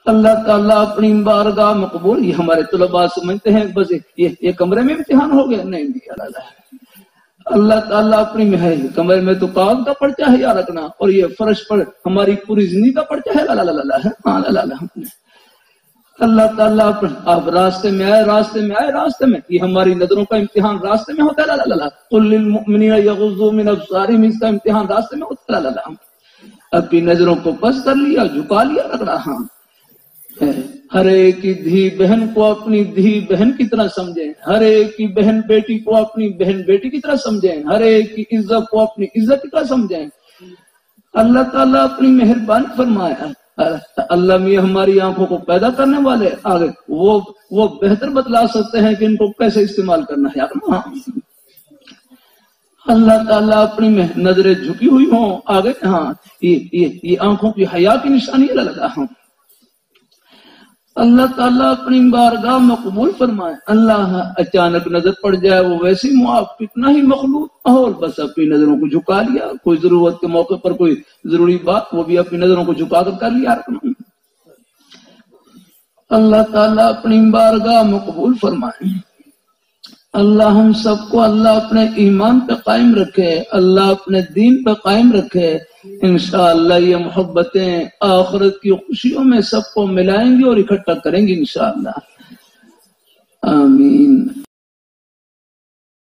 اللہ تعالیٰ اپنی بارگاہ مقبول. یہ ہمارے طلباء سمجھتے ہیں بس یہ کمرے میں امتحان ہو گیا. نہیں اللہ تعالیٰ اپنی محل کمرے میں تو کاغذ کا پرچہ ہے یا رکھنا, اور یہ فرش پر ہماری پوری زندگی کا پرچہ ہے. اللہ تعالیٰ آپ راستے میں آئے, یہ ہماری نظروں کا امتحان راستے میں ہوتا ہے. قل للمؤمنین یغضوا من ابصارہم, اس کا امتحان راستے میں ہوتا ہے. اپنی نظروں کو پس کر لیا, جھکا لیا, رکھ رہا. ہر ایک کی دھی بہن کو اپنی دھی بہن کی طرح سمجھیں, ہر ایک کی بہن بیٹی کو اپنی بہن بیٹی کی طرح سمجھیں, ہر ایک کی عزت کو اپنی عزت کی طرح سمجھیں. اللہ تعالیٰ اپنی مہربانی فرمایا. اللہ میں ہماری آنکھوں کو پیدا کرنے والے آگے وہ بہتر بتلا سکتے ہیں کہ ان کو کیسے استعمال کرنا ہے. اللہ تعالیٰ اپنی نظریں جھکی ہوئی ہوں آگے. ہاں یہ آنکھوں کی حیا کی نشانی لگا. ہوں اللہ تعالیٰ اپنی بارگاہ مقبول فرمائے. اللہ اچانک نظر پڑ جائے وہ ویسی معاف, کتنا ہی مخلوق ماحول, بس اپنی نظروں کو جھکا لیا. کوئی ضرورت کے موقع پر کوئی ضروری بات, وہ بھی اپنی نظروں کو جھکا کر لیا. اللہ تعالیٰ اپنی بارگاہ مقبول فرمائے. اللہ ہم سب کو اللہ اپنے ایمان پہ قائم رکھے, اللہ اپنے دین پہ قائم رکھے. انشاءاللہ یہ محبتیں آخرت کی خوشیوں میں سب کو ملائیں گی اور اکٹھا کریں گی انشاءاللہ. آمین.